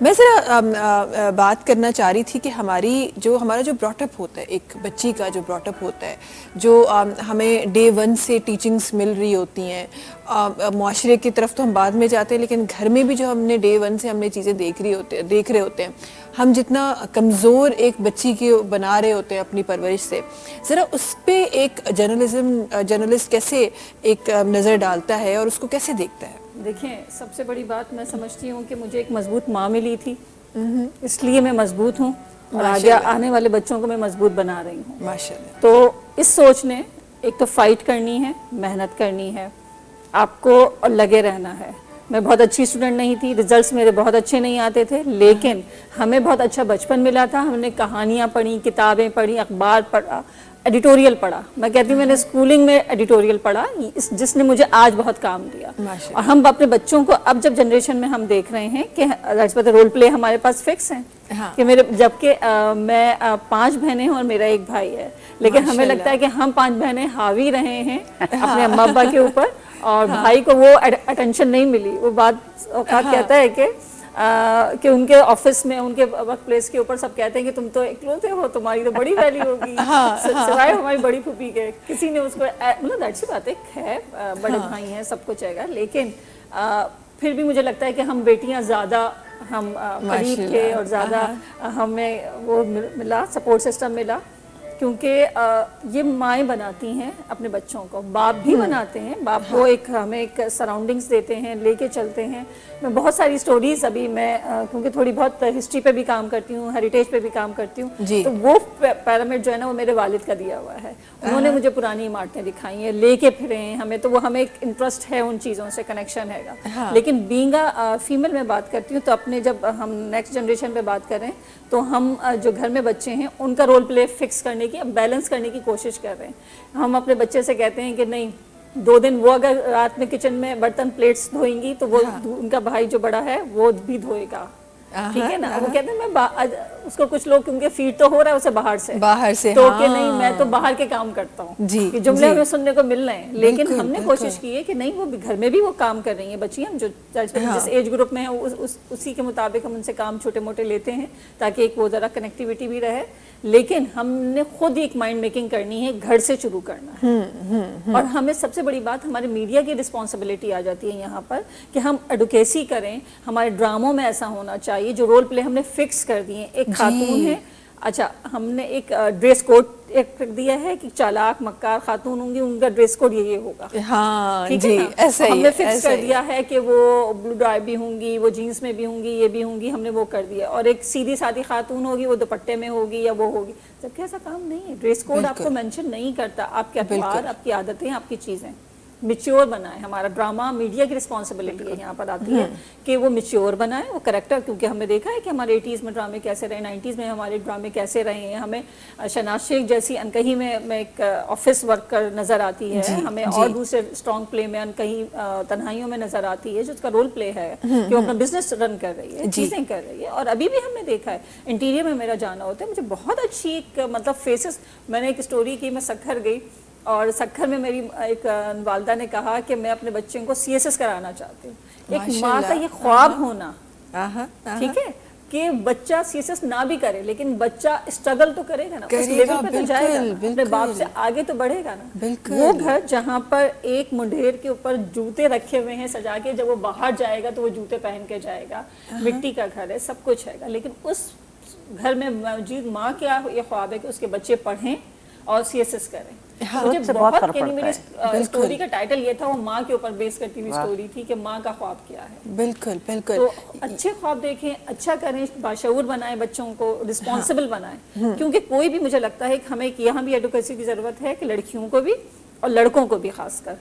میں ذرا بات کرنا چاہ رہی تھی کہ ہمارا جو براٹ اپ ہوتا ہے، ایک بچی کا جو براٹ اپ ہوتا ہے، جو ہمیں ڈے ون سے ٹیچنگز مل رہی ہوتی ہیں، معاشرے کی طرف تو ہم بعد میں جاتے ہیں، لیکن گھر میں بھی جو ہم نے ڈے ون سے ہم نے چیزیں دیکھ رہے ہوتے ہیں، ہم جتنا کمزور ایک بچی کی بنا رہے ہوتے ہیں اپنی پرورش سے، ذرا اس پہ ایک جرنلسٹ کیسے ایک نظر ڈالتا ہے اور اس کو کیسے دیکھتا ہے؟ دیکھیں، سب سے بڑی بات میں سمجھتی ہوں کہ مجھے ایک مضبوط ماں ملی تھی، اس لیے میں مضبوط ہوں اور آگے آنے والے بچوں کو میں مضبوط بنا رہی ہوں۔ ماشاءاللہ۔ تو اس سوچ نے ایک تو فائٹ کرنی ہے، محنت کرنی ہے، آپ کو اور لگے رہنا ہے۔ میں بہت اچھی اسٹوڈنٹ نہیں تھی، ریزلٹس میرے بہت اچھے نہیں آتے تھے، لیکن ہمیں بہت اچھا بچپن ملا تھا، ہم نے کہانیاں پڑھی، کتابیں پڑھی، اخبار پڑھا، ایڈیٹوریل پڑھا۔ میں کہتی ہوں میں نے اسکولنگ میں ایڈیٹوریل پڑھا، جس نے مجھے آج بہت کام دیا۔ اور ہم اپنے بچوں کو اب جب جنریشن میں ہم دیکھ رہے ہیں کہ رول پلے ہمارے پاس فکس ہیں کہ جبکہ میں 5 بہنیں ہوں اور میرا ایک بھائی ہے، لیکن ہمیں لگتا ہے کہ ہم 5 بہنیں حاوی رہے ہیں اپنے اماں ابا کے اوپر، اور بھائی کو وہ اٹینشن نہیں ملی۔ وہ بات اوقات کہتا ہے کہ ان کے آفس میں، ان کے ورک پلیس کے اوپر سب کہتے ہیں کہ تم تو اکلوتے ہو، تمہاری تو بڑی ویلیو ہوگی، سوائے ہماری بڑی پھوپھی کے۔ کسی نے اس کو مطلب ظاہر سی بات ہے بڑے بھائی ہیں، سب کچھ ہے گا، لیکن پھر بھی مجھے لگتا ہے کہ ہم بیٹیاں زیادہ ہم قریب تھے اور زیادہ ہمیں وہ ملا، سپورٹ سسٹم ملا، کیونکہ یہ مائیں بناتی ہیں اپنے بچوں کو، باپ بھی بناتے ہیں، باپ کو ہمیں ایک سراؤنڈنگز دیتے ہیں، لے کے چلتے ہیں۔ میں بہت ساری سٹوریز ابھی میں کیونکہ تھوڑی بہت ہسٹری پہ بھی کام کرتی ہوں، ہیریٹیج پہ بھی کام کرتی ہوں، تو وہ پیرامڈ جو ہے نا وہ میرے والد کا دیا ہوا ہے۔ انہوں نے مجھے پرانی عمارتیں دکھائی ہیں، لے کے پھرے ہیں ہمیں، تو وہ ہمیں ایک انٹرسٹ ہے ان چیزوں سے، کنیکشن ہے گا۔ لیکن بینگ فیمیل میں بات کرتی ہوں، تو اپنے جب ہم نیکسٹ جنریشن پہ بات کریں تو ہم جو گھر میں بچے ہیں ان کا رول پلے فکس کرنے کی، بیلنس کرنے کی کوشش کر رہے ہیں۔ ہم اپنے بچے سے کہتے ہیں کہ نہیں، 2 دن وہ اگر رات میں کچن میں برتن پلیٹس دھوئیں گی تو وہ ان کا بھائی جو بڑا ہے وہ بھی دھوئے گا، ٹھیک ہے نا۔ وہ کہتے ہیں میں اس کو کچھ لوگ کیونکہ فیڈ تو ہو رہا ہے اسے باہر سے تو کہ نہیں میں تو باہر کے کام کرتا ہوں، یہ جملے ہمیں سننے کو مل رہے ہیں، لیکن ہم نے کوشش کی ہے کہ نہیں، وہ گھر میں بھی وہ کام کر رہی ہیں بچیاں، جو جس ایج گروپ میں ہیں اسی کے مطابق ہم ان سے کام چھوٹے موٹے لیتے ہیں تاکہ ایک وہ ذرا کنیکٹیوٹی بھی رہے، لیکن ہم نے خود ایک مائنڈ میکنگ کرنی ہے، گھر سے شروع کرنا ہے۔ اور ہمیں سب سے بڑی بات ہمارے میڈیا کی رسپانسبلٹی آ جاتی ہے یہاں پر کہ ہم ایڈوکیسی کریں، ہمارے ڈراموں میں ایسا ہونا چاہیے، جو رول پلے ہم نے فکس کر دیے۔ ایک خاتون ہے، اچھا ہم نے ایک ڈریس کوڈ ایک دیا ہے کہ چالاک مکار خاتون ہوں گی، ان کا ڈریس کوڈ یہ ہوگا، ٹھیک ہے نا۔ ہم نے فکس کر دیا ہے کہ وہ بلو ڈائی بھی ہوں گی، وہ جینس میں بھی ہوں گی، یہ بھی ہوں گی، ہم نے وہ کر دیا۔ اور ایک سیدھی سادھی خاتون ہوگی، وہ دوپٹے میں ہوگی یا وہ ہوگی، جبکہ ایسا کام نہیں ہے۔ ڈریس کوڈ آپ کو مینشن نہیں کرتا، آپ کے اخبار، آپ کی عادتیں، آپ کی چیزیں میچیور بنائیں۔ ہمارا ڈرامہ میڈیا کی رسپانسبلٹی ہے یہاں پر آتی ہے کہ وہ میچیور بنائیں، وہ کریکٹر، کیونکہ ہم نے دیکھا ہے کہ ہمارے 80s میں ڈرامے کیسے رہے، 90s میں ہمارے ڈرامے کیسے رہے ہیں۔ ہمیں شہناز شیخ جیسی انکہی میں ایک آفس ورکر نظر آتی ہے، ہمیں اور دوسرے اسٹرانگ پلے میں انکہی تنہائیوں میں نظر آتی ہے، جو اس کا رول پلے ہے کہ وہ اپنا بزنس رن کر رہی ہے، چیزیں کر رہی ہے۔ اور ابھی بھی ہم نے دیکھا ہے انٹیریئر میں میرا جانا ہوتا ہے، مجھے بہت اچھی ایک مطلب فیسز، میں نے ایک اسٹوری کی، میں سکھر گئی اور سکھر میں میری ایک والدہ نے کہا کہ میں اپنے بچوں کو CSS کرانا چاہتی ہوں۔ ایک ماں کا یہ خواب ہونا، ٹھیک ہے، کہ بچہ CSS نہ بھی کرے لیکن بچہ اسٹرگل تو کرے گا نا، اس لیول پہ تو جائے گا نا، اپنے باپ سے آگے تو بڑھے گا نا۔ وہ گھر جہاں پر ایک منڈھیر کے اوپر جوتے رکھے ہوئے ہیں سجا کے، جب وہ باہر جائے گا تو وہ جوتے پہن کے جائے گا، مٹی کا گھر ہے، سب کچھ ہے گا، لیکن اس گھر میں موجود ماں کیا یہ خواب ہے کہ اس کے بچے پڑھیں اور CSS کریں۔ مجھے بہت میری اسٹوری کا ٹائٹل یہ تھا، وہ ماں کے اوپر بیس کرتی ہوئی اسٹوری تھی کہ ماں کا خواب کیا ہے۔ بالکل بالکل، تو اچھے خواب دیکھیں، اچھا کریں، باشعور بنائیں بچوں کو، رسپانسبل بنائیں، کیونکہ کوئی بھی، مجھے لگتا ہے کہ ہمیں یہاں بھی ایڈوکیسی کی ضرورت ہے کہ لڑکیوں کو بھی اور لڑکوں کو بھی خاص کر،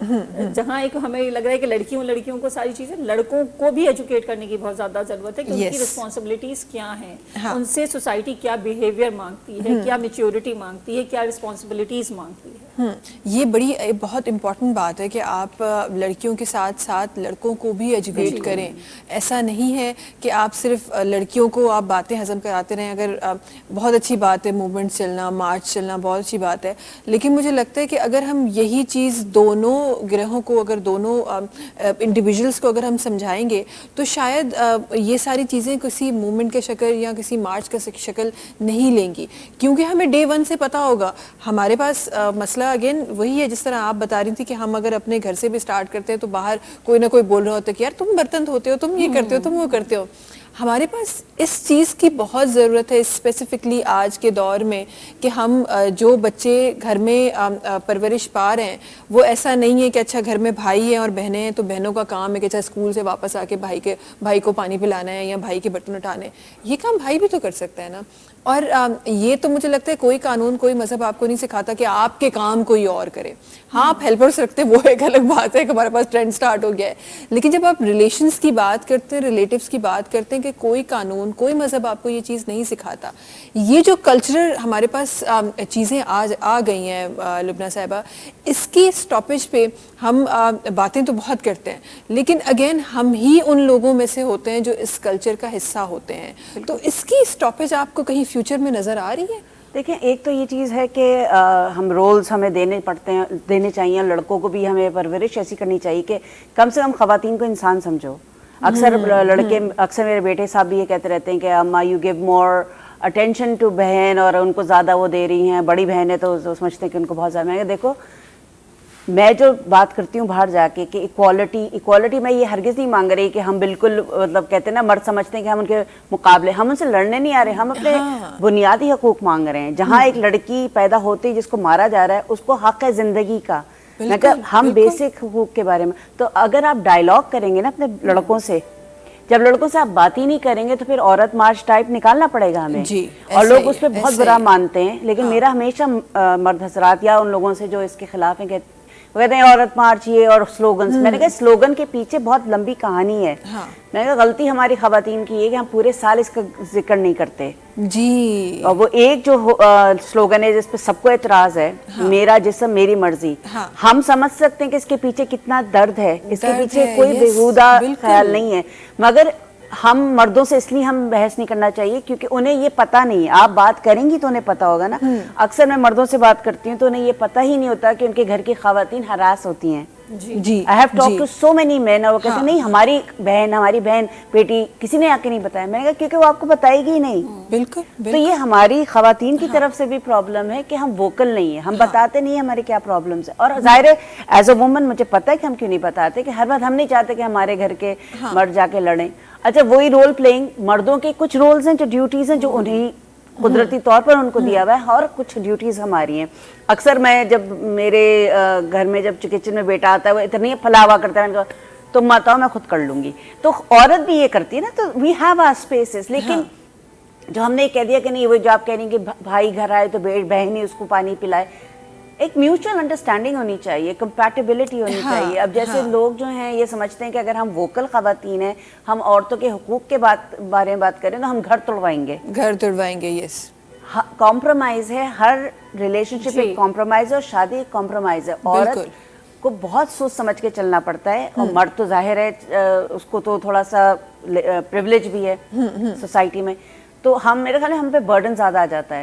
جہاں ایک ہمیں لگ رہا ہے کہ لڑکیوں کو ساری چیزیں، لڑکوں کو بھی ایجوکیٹ کرنے کی بہت زیادہ ضرورت ہے کہ ان کی رسپانسبلٹیز کیا ہیں، ان سے سوسائٹی کیا بیہیویئر مانگتی ہے، کیا میچیورٹی مانگتی ہے، کیا رسپانسبلٹیز مانگتی ہے۔ یہ بڑی بہت امپورٹنٹ بات ہے کہ آپ لڑکیوں کے ساتھ ساتھ لڑکوں کو بھی ایجوکیٹ کریں. ایسا نہیں ہے کہ آپ صرف لڑکیوں کو آپ باتیں ہضم کراتے رہیں. اگر بہت اچھی بات ہے موومنٹ چلنا, مارچ چلنا, بہت اچھی بات ہے, لیکن مجھے لگتا ہے کہ اگر ہم یہی چیز دونوں گروہوں کو, اگر دونوں انڈیویجولس کو اگر ہم سمجھائیں گے تو شاید یہ ساری چیزیں کسی موومنٹ کے شکل یا کسی مارچ کا شکل نہیں لیں گی, کیونکہ ہمیں ڈے ون سے پتہ ہوگا. ہمارے پاس مسئلہ اگین وہی ہے جس طرح آپ بتا رہی تھی کہ ہم اگر اپنے گھر سے بھی اسٹارٹ کرتے ہیں تو باہر کوئی نہ کوئی بول رہا ہوتا ہے کہ یار تم برتن دھوتے ہو, تم یہ کرتے ہو, تم وہ کرتے ہو. ہمارے پاس اس چیز کی بہت ضرورت ہے اسپیسیفکلی آج کے دور میں کہ ہم جو بچے گھر میں پرورش پا رہے ہیں وہ ایسا نہیں ہے کہ اچھا گھر میں بھائی ہیں اور بہنیں ہیں تو بہنوں کا کام ہے کہ اچھا اسکول سے واپس آ کے بھائی کو پانی پلانا ہے یا بھائی کے برتن اٹھانے. یہ کام بھائی بھی تو کر سکتا ہے نا. اور یہ تو مجھے لگتا ہے کوئی قانون کوئی مذہب آپ کو نہیں سکھاتا کہ آپ کے کام کوئی اور کرے. ہاں آپ ہیلپرس رکھتے وہ ایک الگ بات ہے کہ ہمارے پاس ٹرینڈ سٹارٹ ہو گیا ہے, لیکن جب آپ ریلیشنس کی بات کرتے ہیں, ریلیٹیوس کی بات کرتے ہیں کہ کوئی قانون کوئی مذہب آپ کو یہ چیز نہیں سکھاتا. یہ جو کلچرل ہمارے پاس چیزیں آج آ گئی ہیں لبنہ صاحبہ, اس کی اسٹاپیج پہ ہم باتیں تو بہت کرتے ہیں, لیکن اگین ہم ہی ان لوگوں میں سے ہوتے ہیں جو اس کلچر کا حصہ ہوتے ہیں. تو اس کی اسٹاپیج آپ کو کہیں فیوچر میں نظر آ رہی ہے؟ دیکھیں, ایک تو یہ چیز ہے کہ ہم رولز ہمیں دینے چاہیے, لڑکوں کو بھی ہمیں پرورش ایسی کرنی چاہیے کہ کم سے کم خواتین کو انسان سمجھو. اکثر لڑکے, اکثر میرے بیٹے صاحب بھی یہ کہتے رہتے ہیں کہ اما you give more attention to بہن, اور ان کو زیادہ وہ دے رہی ہیں, بڑی بہن ہے تو سمجھتے ہیں کہ ان کو بہت زیادہ. میں دیکھو, میں جو بات کرتی ہوں باہر جا کے کہ ایکوالٹی میں یہ ہرگز نہیں مانگ رہی کہ ہم بالکل مطلب کہتے ہیں نا مرد سمجھتے ہیں کہ ہم ان کے مقابلے, ہم ان سے لڑنے نہیں آ رہے, ہم اپنے بنیادی حقوق مانگ رہے ہیں. جہاں ایک لڑکی پیدا ہوتی جس کو مارا جا رہا ہے اس کو حق ہے زندگی کا. میں کہ ہم بیسک حقوق کے بارے میں, تو اگر آپ ڈائیلاگ کریں گے نا اپنے لڑکوں سے, جب لڑکوں سے آپ بات ہی نہیں کریں گے تو پھر عورت مارچ ٹائپ نکالنا پڑے گا ہمیں. اور لوگ اس پہ بہت برا مانتے ہیں, لیکن میرا ہمیشہ مرد حضرات یا ان لوگوں سے جو اس کے خلاف ہیں وہ کہتے ہیں عورت مارچ یہ اور سلوگنز. میں نے کہا سلوگن کے پیچھے بہت لمبی کہانی ہے. میں نے کہا غلطی ہماری خواتین کی ہے کہ ہم پورے سال اس کا ذکر نہیں کرتے. جی, اور وہ ایک جو سلوگن ہے جس پہ سب کو اعتراض ہے, میرا جسم میری مرضی, ہم سمجھ سکتے ہیں کہ اس کے پیچھے کتنا درد ہے, اس کے پیچھے کوئی بےہودہ خیال نہیں ہے. مگر ہم مردوں سے اس لیے ہم بحث نہیں کرنا چاہیے کیونکہ انہیں یہ پتہ نہیں ہے. آپ بات کریں گی تو انہیں پتہ ہوگا نا. اکثر میں مردوں سے بات کرتی ہوں تو انہیں یہ پتہ ہی نہیں ہوتا کہ ان کے گھر کی خواتین ہراس ہوتی ہیں. جی, I have talked to so many men, اور وہ کہتے ہیں نہیں ہماری بہن بیٹی کسی نے آ کے نہیں بتایا. میں نے کہا کیونکہ وہ آپ کو بتائے گی ہی نہیں. بالکل. تو یہ ہماری خواتین کی طرف سے بھی پرابلم ہے کہ ہم ووکل نہیں ہیں, ہم بتاتے نہیں ہیں ہمارے کیا پرابلمس ہیں. اور ظاہر ہے ایز اے وومن مجھے پتہ ہے کہ ہم کیوں نہیں بتاتے, کہ ہر بات ہم نہیں چاہتے کہ ہمارے گھر کے مرد جا کے لڑیں. اچھا وہی رول پلئنگ, مردوں کے کچھ رولز ہیں جو ڈیوٹیز ہیں جو انہیں قدرتی طور پر ان کو دیا ہوا ہے, اور کچھ ڈیوٹیز ہماری ہیں. اکثر میں جب میرے گھر میں جب کچن میں بیٹا آتا ہے وہ اتنی پھلاوا کرتا ہے, تم مت آؤ میں خود کر لوں گی. تو عورت بھی یہ کرتی ہے نا, تو وی ہیو آور اسپیسز. لیکن جو ہم نے کہہ دیا کہ نہیں, وہ جو آپ کہہ رہی ہیں کہ بھائی گھر آئے تو بہن ہی اس کو پانی پلائے, ایک میوچل انڈرسٹینڈنگ ہونی چاہیے, کمپیٹیبلٹی ہونی چاہیے. اب جیسے لوگ جو ہیں یہ سمجھتے ہیں کہ اگر ہم ووکل خواتین ہیں, ہم عورتوں کے حقوق کے بارے میں بات کریں تو ہم گھر توڑوائیں گے. یس, کمپرومائز ہے, ہر ریلیشن شپ ایک کمپرومائز ہے, اور شادی ایک کمپرومائز ہے. عورت کو بہت سوچ سمجھ کے چلنا پڑتا ہے, اور مرد تو ظاہر ہے اس کو تو تھوڑا سا پریولیج بھی ہے سوسائٹی میں. تو میرے خیال میں ہم پہ برڈن زیادہ آ جاتا ہے.